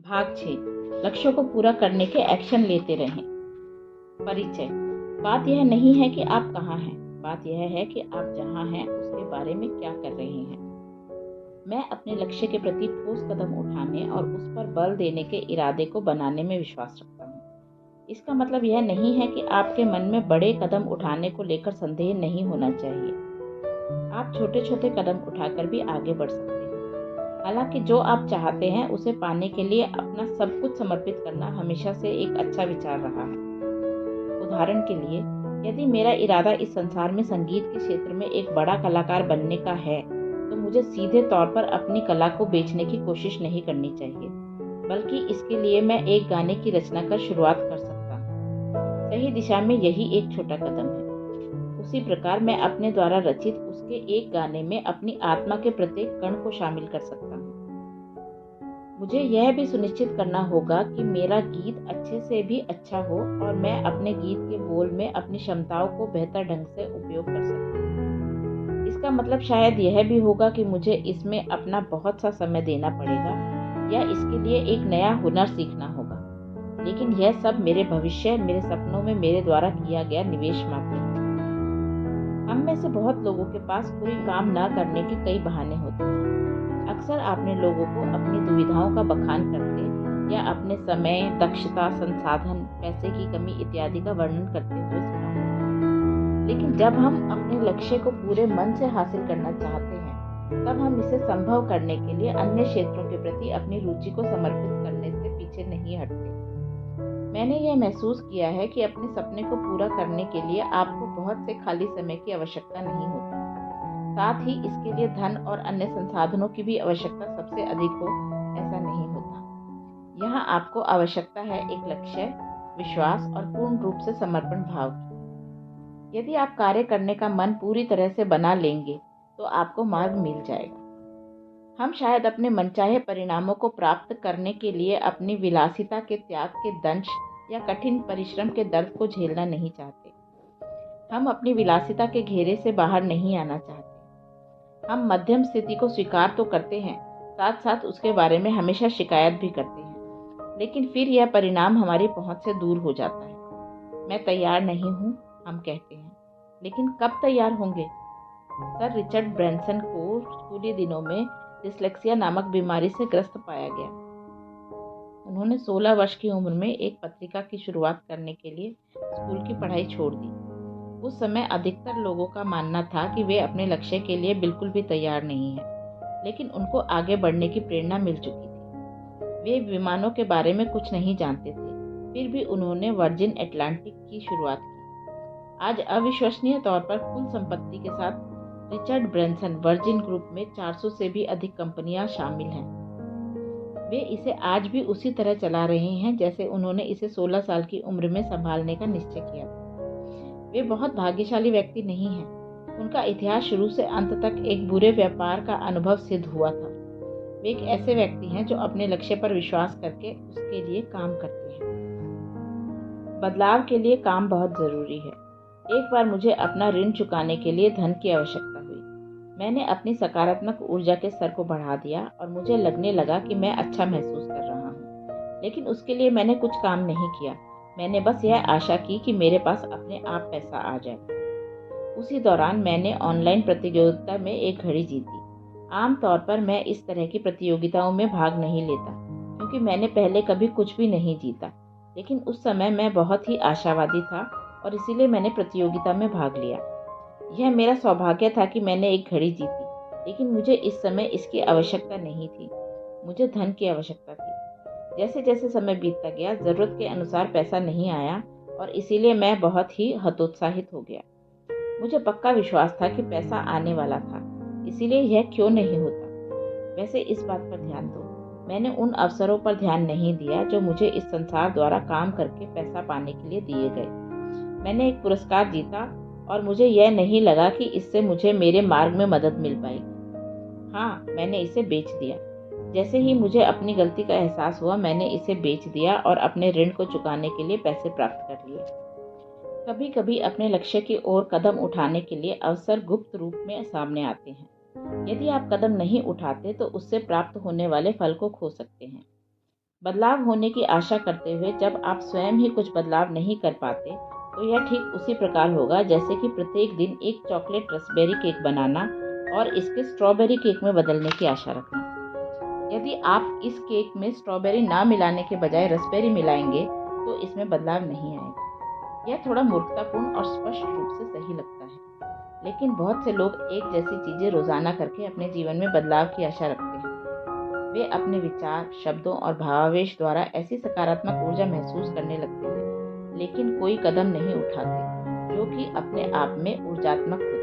भाग 6 लक्ष्यों को पूरा करने के एक्शन लेते रहें। परिचय। बात यह नहीं है कि आप कहाँ हैं, बात यह है कि आप जहाँ हैं उसके बारे में क्या कर रहे हैं। मैं अपने लक्ष्य के प्रति ठोस कदम उठाने और उस पर बल देने के इरादे को बनाने में विश्वास रखता हूँ। इसका मतलब यह नहीं है कि आपके मन में बड़े कदम उठाने को लेकर संदेह नहीं होना चाहिए। आप छोटे छोटे कदम उठाकर भी आगे बढ़ सकते हैं। हालांकि जो आप चाहते हैं उसे पाने के लिए अपना सब कुछ समर्पित करना हमेशा से एक अच्छा विचार रहा है। उदाहरण के लिए, यदि मेरा इरादा इस संसार में संगीत के क्षेत्र में एक बड़ा कलाकार बनने का है, तो मुझे सीधे तौर पर अपनी कला को बेचने की कोशिश नहीं करनी चाहिए, बल्कि इसके लिए मैं एक गाने की रचना कर शुरुआत कर सकता हूँ। सही दिशा में यही एक छोटा कदम है। उसी प्रकार मैं अपने द्वारा रचित उसके एक गाने में अपनी आत्मा के प्रत्येक कण को शामिल कर सकता हूँ। मुझे यह भी सुनिश्चित करना होगा कि मेरा गीत अच्छे से भी अच्छा हो और मैं अपने गीत के बोल में अपनी क्षमताओं को बेहतर ढंग से उपयोग कर सकूं। इसका मतलब शायद यह भी होगा कि मुझे इसमें अपना बहुत सा समय देना पड़ेगा या इसके लिए एक नया हुनर सीखना होगा, लेकिन यह सब मेरे भविष्य, मेरे सपनों में मेरे द्वारा किया गया निवेश मात्र है। हम में से बहुत लोगों के पास कोई काम न करने के कई बहाने होते हैं। अक्सर आपने लोगों को अपनी दुविधाओं का बखान करते या अपने समय, दक्षता, संसाधन, पैसे की कमी इत्यादि का वर्णन करते हुए सुना होगा। लेकिन जब हम अपने लक्ष्य को पूरे मन से हासिल करना चाहते हैं, तब हम इसे संभव करने के लिए अन्य क्षेत्रों के प्रति अपनी रुचि को समर्पित करने से पीछे नहीं हटते। मैंने यह महसूस किया है कि अपने सपने को पूरा करने के लिए आपको बहुत से खाली समय की आवश्यकता नहीं होती। साथ ही इसके लिए धन और अन्य संसाधनों की भी आवश्यकता सबसे अधिक हो, ऐसा नहीं होता। यहाँ आपको आवश्यकता है एक लक्ष्य, विश्वास और पूर्ण रूप से समर्पण भाव की। यदि आप कार्य करने का मन पूरी तरह से बना लेंगे, तो आपको मार्ग मिल जाएगा। हम शायद अपने मनचाहे परिणामों को प्राप्त करने के लिए अपनी विलासिता के त्याग के दंश या कठिन परिश्रम के दर्द को झेलना नहीं चाहते। हम अपनी विलासिता के घेरे से बाहर नहीं आना चाहते। हम मध्यम स्थिति को स्वीकार तो करते हैं, साथ साथ उसके बारे में हमेशा शिकायत भी करते हैं, लेकिन फिर यह परिणाम हमारी पहुंच से दूर हो जाता है। मैं तैयार नहीं हूं, हम कहते हैं, लेकिन कब तैयार होंगे? सर रिचर्ड ब्रैनसन को स्कूली दिनों में डिस्लेक्सिया नामक बीमारी से ग्रस्त पाया गया। उन्होंने 16 वर्ष की उम्र में एक पत्रिका की शुरुआत करने के लिए स्कूल की पढ़ाई छोड़ दी। उस समय अधिकतर लोगों का मानना था कि वे अपने लक्ष्य के लिए बिल्कुल भी तैयार नहीं हैं, लेकिन उनको आगे बढ़ने की प्रेरणा मिल चुकी थी। वे विमानों के बारे में कुछ नहीं जानते थे, फिर भी उन्होंने वर्जिन एटलांटिक की शुरुआत की। आज अविश्वसनीय तौर पर कुल संपत्ति के साथ रिचर्ड ब्रैनसन वर्जिन ग्रुप में 400 से भी अधिक कंपनियां शामिल हैं। वे इसे आज भी उसी तरह चला रहे हैं जैसे उन्होंने इसे 16 साल की उम्र में संभालने का निश्चय किया था। वे बहुत भाग्यशाली व्यक्ति नहीं हैं। उनका इतिहास शुरू से अंत तक एक बुरे व्यापार का अनुभव सिद्ध हुआ था। वे एक ऐसे व्यक्ति हैं जो अपने लक्ष्य पर विश्वास करके उसके लिए काम करते हैं। बदलाव के लिए काम बहुत जरूरी है। एक बार मुझे अपना ऋण चुकाने के लिए धन की आवश्यकता हुई। मैंने अपनी सकारात्मक ऊर्जा के स्तर को बढ़ा दिया और मुझे लगने लगा कि मैं अच्छा महसूस कर रहा हूँ, लेकिन उसके लिए मैंने कुछ काम नहीं किया। मैंने बस यह आशा की कि मेरे पास अपने आप पैसा आ जाए। उसी दौरान मैंने ऑनलाइन प्रतियोगिता में एक घड़ी जीती। आमतौर पर मैं इस तरह की प्रतियोगिताओं में भाग नहीं लेता, क्योंकि मैंने पहले कभी कुछ भी नहीं जीता, लेकिन उस समय मैं बहुत ही आशावादी था और इसीलिए मैंने प्रतियोगिता में भाग लिया। यह मेरा सौभाग्य था कि मैंने एक घड़ी जीती, लेकिन मुझे इस समय इसकी आवश्यकता नहीं थी। मुझे धन की आवश्यकता थी। जैसे जैसे समय बीतता गया, जरूरत के अनुसार पैसा नहीं आया और इसीलिए मैं बहुत ही हतोत्साहित हो गया। मुझे पक्का विश्वास था कि पैसा आने वाला था, इसीलिए यह क्यों नहीं होता। वैसे इस बात पर ध्यान दो, मैंने उन अवसरों पर ध्यान नहीं दिया जो मुझे इस संसार द्वारा काम करके पैसा पाने के लिए दिए गए। मैंने एक पुरस्कार जीता और मुझे यह नहीं लगा कि इससे मुझे मेरे मार्ग में मदद मिल पाएगी। हाँ, मैंने इसे बेच दिया। जैसे ही मुझे अपनी गलती का एहसास हुआ, मैंने इसे बेच दिया और अपने ऋण को चुकाने के लिए पैसे प्राप्त कर लिए। कभी कभी अपने लक्ष्य की ओर कदम उठाने के लिए अवसर गुप्त रूप में सामने आते हैं। यदि आप कदम नहीं उठाते तो उससे प्राप्त होने वाले फल को खो सकते हैं। बदलाव होने की आशा करते हुए जब आप स्वयं ही कुछ बदलाव नहीं कर पाते, तो यह ठीक उसी प्रकार होगा जैसे कि प्रत्येक दिन एक चॉकलेट रसबेरी केक बनाना और इसके स्ट्रॉबेरी केक में बदलने की आशा रखना। यदि आप इस केक में स्ट्रॉबेरी ना मिलाने के बजाय रसबेरी मिलाएंगे, तो इसमें बदलाव नहीं आएगा। यह थोड़ा मूर्खतापूर्ण और स्पष्ट रूप से सही लगता है, लेकिन बहुत से लोग एक जैसी चीजें रोजाना करके अपने जीवन में बदलाव की आशा रखते हैं। वे अपने विचार, शब्दों और भावावेश द्वारा ऐसी सकारात्मक ऊर्जा महसूस करने लगते हैं, लेकिन कोई कदम नहीं उठाते, जो कि अपने आप में ऊर्जात्मक होता है।